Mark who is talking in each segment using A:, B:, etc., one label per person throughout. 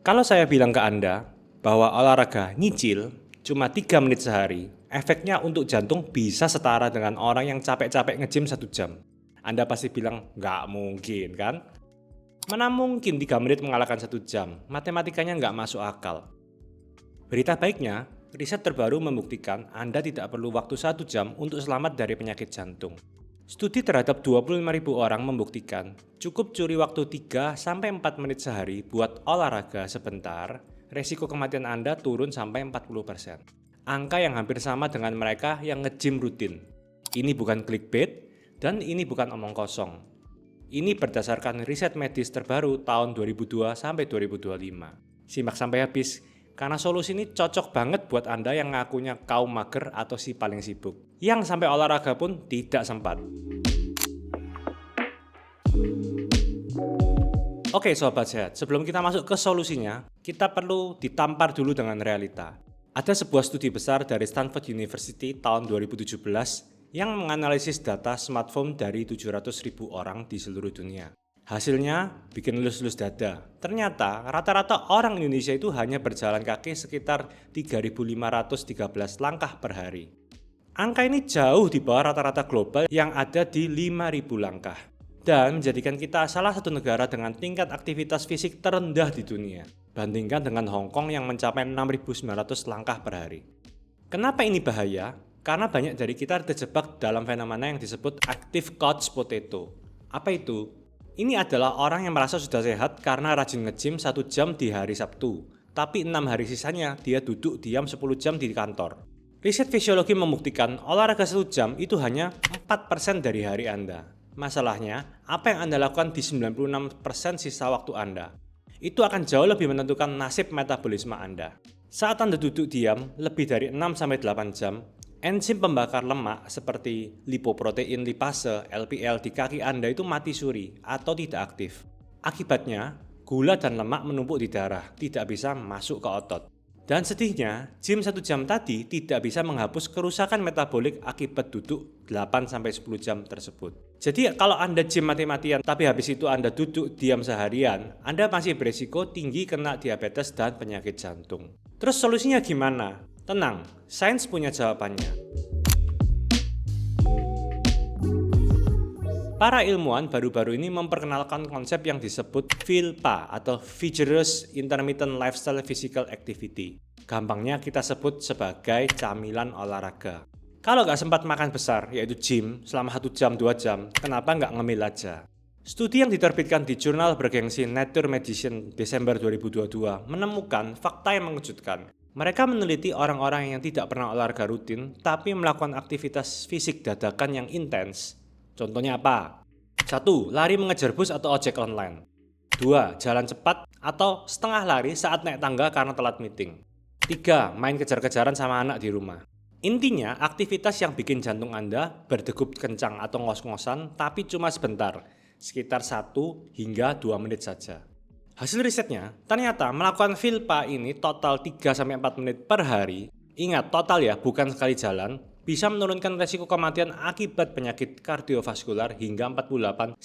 A: Kalau saya bilang ke Anda bahwa olahraga nyicil cuma 3 menit sehari, efeknya untuk jantung bisa setara dengan orang yang capek-capek nge-gym 1 jam. Anda pasti bilang, nggak mungkin kan? Mana mungkin 3 menit mengalahkan 1 jam? Matematikanya nggak masuk akal. Berita baiknya, riset terbaru membuktikan Anda tidak perlu waktu 1 jam untuk selamat dari penyakit jantung. Studi terhadap 25.000 orang membuktikan cukup curi waktu 3-4 menit sehari buat olahraga sebentar, resiko kematian Anda turun sampai 40%. Angka yang hampir sama dengan mereka yang nge-gym rutin. Ini bukan clickbait dan ini bukan omong kosong. Ini berdasarkan riset medis terbaru tahun 2002 sampai 2025. Simak sampai habis. Karena solusi ini cocok banget buat Anda yang ngakunya kaum mager atau si paling sibuk. Yang sampai olahraga pun tidak sempat. Oke sobat sehat, sebelum kita masuk ke solusinya, kita perlu ditampar dulu dengan realita. Ada sebuah studi besar dari Stanford University tahun 2017 yang menganalisis data smartphone dari 700.000 orang di seluruh dunia. Hasilnya bikin lus-lus dada. Ternyata rata-rata orang Indonesia itu hanya berjalan kaki sekitar 3.513 langkah per hari. Angka ini jauh di bawah rata-rata global yang ada di 5.000 langkah. Dan menjadikan kita salah satu negara dengan tingkat aktivitas fisik terendah di dunia. Bandingkan dengan Hong Kong yang mencapai 6.900 langkah per hari. Kenapa ini bahaya? Karena banyak dari kita terjebak dalam fenomena yang disebut active couch potato. Apa itu? Ini adalah orang yang merasa sudah sehat karena rajin nge-gym 1 jam di hari Sabtu. Tapi 6 hari sisanya dia duduk diam 10 jam di kantor. Riset fisiologi membuktikan olahraga 1 jam itu hanya 4% dari hari Anda. Masalahnya, apa yang Anda lakukan di 96% sisa waktu Anda? Itu akan jauh lebih menentukan nasib metabolisme Anda. Saat Anda duduk diam lebih dari 6-8 jam, enzim pembakar lemak seperti lipoprotein lipase (LPL) di kaki Anda itu mati suri atau tidak aktif. Akibatnya, gula dan lemak menumpuk di darah, tidak bisa masuk ke otot. Dan sedihnya, gym 1 jam tadi tidak bisa menghapus kerusakan metabolik akibat duduk 8-10 jam tersebut. Jadi kalau Anda gym mati-matian tapi habis itu Anda duduk diam seharian, Anda masih berisiko tinggi kena diabetes dan penyakit jantung. Terus solusinya gimana? Tenang, sains punya jawabannya. Para ilmuwan baru-baru ini memperkenalkan konsep yang disebut VILPA atau Vigorous Intermittent Lifestyle Physical Activity. Gampangnya kita sebut sebagai camilan olahraga. Kalau nggak sempat makan besar, yaitu gym, selama 1 jam, 2 jam, kenapa nggak ngemil aja? Studi yang diterbitkan di jurnal bergengsi Nature Medicine Desember 2022 menemukan fakta yang mengejutkan. Mereka meneliti orang-orang yang tidak pernah olahraga rutin tapi melakukan aktivitas fisik dadakan yang intens. Contohnya apa? 1. Lari mengejar bus atau ojek online. 2. Jalan cepat atau setengah lari saat naik tangga karena telat meeting. 3. Main kejar-kejaran sama anak di rumah. Intinya, aktivitas yang bikin jantung Anda berdegup kencang atau ngos-ngosan tapi cuma sebentar, sekitar 1 hingga 2 menit saja. Hasil risetnya, ternyata melakukan VILPA ini total 3-4 menit per hari, ingat total ya, bukan sekali jalan, bisa menurunkan resiko kematian akibat penyakit kardiovaskular hingga 48-49%.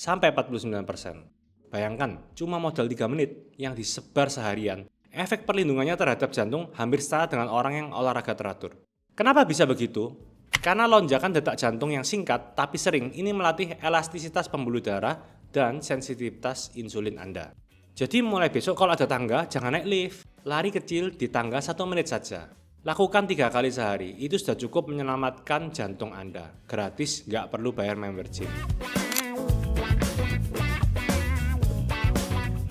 A: Bayangkan, cuma modal 3 menit yang disebar seharian, efek perlindungannya terhadap jantung hampir setara dengan orang yang olahraga teratur. Kenapa bisa begitu? Karena lonjakan detak jantung yang singkat tapi sering ini melatih elastisitas pembuluh darah dan sensitivitas insulin Anda. Jadi mulai besok kalau ada tangga, jangan naik lift. Lari kecil di tangga 1 menit saja. Lakukan 3 kali sehari, itu sudah cukup menyelamatkan jantung Anda. Gratis, nggak perlu bayar member gym.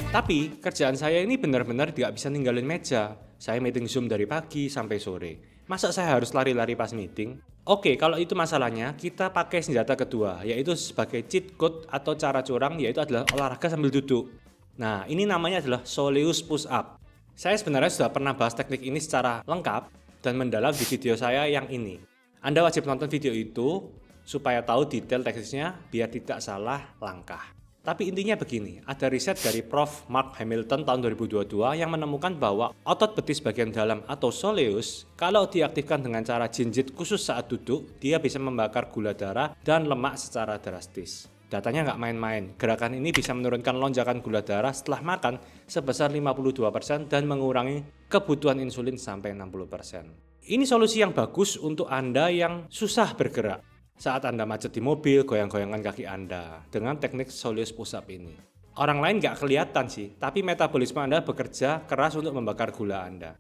A: Tapi kerjaan saya ini benar-benar nggak bisa ninggalin meja. Saya meeting Zoom dari pagi sampai sore. Masa saya harus lari-lari pas meeting? Oke, kalau itu masalahnya, kita pakai senjata kedua, yaitu sebagai cheat code atau cara curang, yaitu adalah olahraga sambil duduk. Nah, ini namanya adalah Soleus Push Up. Saya sebenarnya sudah pernah bahas teknik ini secara lengkap dan mendalam di video saya yang ini. Anda wajib nonton video itu supaya tahu detail teknisnya biar tidak salah langkah. Tapi intinya begini, ada riset dari Prof. Mark Hamilton tahun 2022 yang menemukan bahwa otot betis bagian dalam atau soleus kalau diaktifkan dengan cara jinjit khusus saat duduk, dia bisa membakar gula darah dan lemak secara drastis. Datanya nggak main-main. Gerakan ini bisa menurunkan lonjakan gula darah setelah makan sebesar 52% dan mengurangi kebutuhan insulin sampai 60%. Ini solusi yang bagus untuk Anda yang susah bergerak. Saat Anda macet di mobil, goyang-goyangkan kaki Anda dengan teknik soleus push up ini. Orang lain nggak kelihatan sih, tapi metabolisme Anda bekerja keras untuk membakar gula Anda.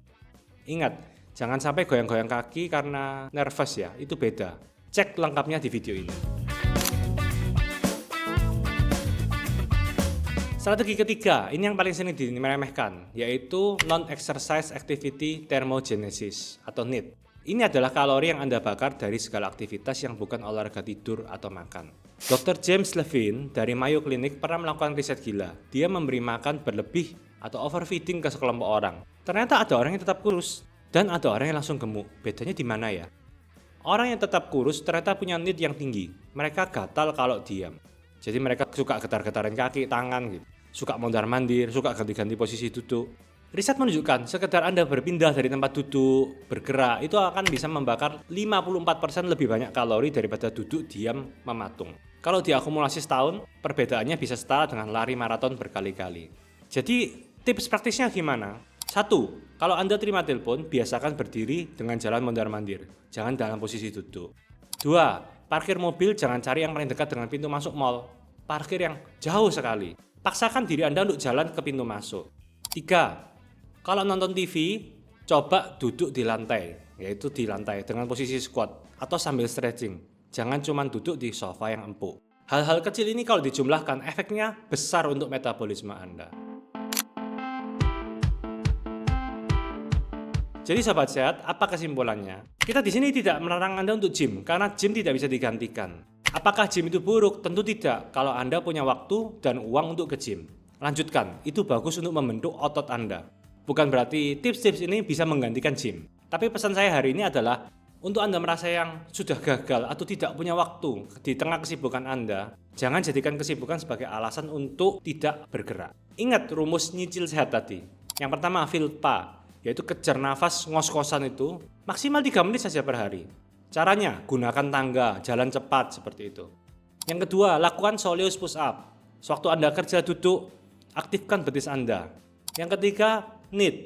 A: Ingat, jangan sampai goyang-goyang kaki karena nervous ya, itu beda. Cek lengkapnya di video ini. Strategi ketiga, ini yang paling sering diremehkan, yaitu Non-Exercise Activity Thermogenesis atau NEAT. Ini adalah kalori yang Anda bakar dari segala aktivitas yang bukan olahraga tidur atau makan. Dr. James Levine dari Mayo Clinic pernah melakukan riset gila. Dia memberi makan berlebih atau overfeeding ke sekelompok orang. Ternyata ada orang yang tetap kurus dan ada orang yang langsung gemuk. Bedanya di mana ya? Orang yang tetap kurus ternyata punya NEAT yang tinggi. Mereka gatal kalau diam. Jadi mereka suka getar-getarin kaki, tangan gitu. Suka mondar-mandir, suka ganti-ganti posisi duduk. Riset menunjukkan sekedar Anda berpindah dari tempat duduk, bergerak, itu akan bisa membakar 54% lebih banyak kalori daripada duduk diam mematung. Kalau diakumulasi setahun, perbedaannya bisa setara dengan lari maraton berkali-kali. Jadi tips praktisnya gimana? 1. Kalau Anda terima telepon, biasakan berdiri dengan jalan mondar-mandir. Jangan dalam posisi duduk. 2. Parkir mobil jangan cari yang paling dekat dengan pintu masuk mal. Parkir yang jauh sekali. Paksakan diri Anda untuk jalan ke pintu masuk. 3. Kalau nonton TV, coba duduk di lantai, yaitu di lantai dengan posisi squat atau sambil stretching. Jangan cuma duduk di sofa yang empuk. Hal-hal kecil ini kalau dijumlahkan, efeknya besar untuk metabolisme Anda. Jadi sobat sehat, apa kesimpulannya? Kita di sini tidak melarang Anda untuk gym, karena gym tidak bisa digantikan. Apakah gym itu buruk? Tentu tidak, kalau Anda punya waktu dan uang untuk ke gym. Lanjutkan, itu bagus untuk membentuk otot Anda. Bukan berarti tips-tips ini bisa menggantikan gym. Tapi pesan saya hari ini adalah, untuk Anda merasa yang sudah gagal atau tidak punya waktu di tengah kesibukan Anda, jangan jadikan kesibukan sebagai alasan untuk tidak bergerak. Ingat rumus nyicil sehat tadi. Yang pertama, VILPA, yaitu kejar nafas ngos-ngosan itu maksimal 3 menit saja per hari. Caranya, gunakan tangga, jalan cepat seperti itu. Yang kedua, lakukan soleus push up. Sewaktu Anda kerja duduk, aktifkan betis Anda. Yang ketiga, NEAT.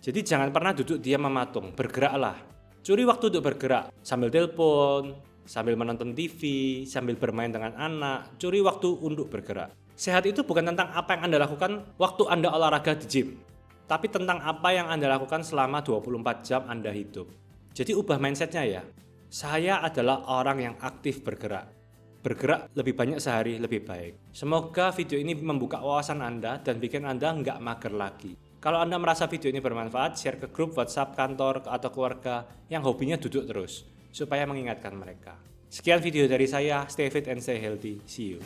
A: Jadi jangan pernah duduk diam mematung, bergeraklah. Curi waktu untuk bergerak, sambil telepon, sambil menonton TV, sambil bermain dengan anak, curi waktu untuk bergerak. Sehat itu bukan tentang apa yang Anda lakukan waktu Anda olahraga di gym, tapi tentang apa yang Anda lakukan selama 24 jam Anda hidup. Jadi ubah mindsetnya ya. Saya adalah orang yang aktif bergerak. Bergerak lebih banyak sehari lebih baik. Semoga video ini membuka wawasan Anda dan bikin Anda nggak mager lagi. Kalau Anda merasa video ini bermanfaat, share ke grup WhatsApp kantor atau keluarga yang hobinya duduk terus, supaya mengingatkan mereka. Sekian video dari saya, stay fit and stay healthy. See you.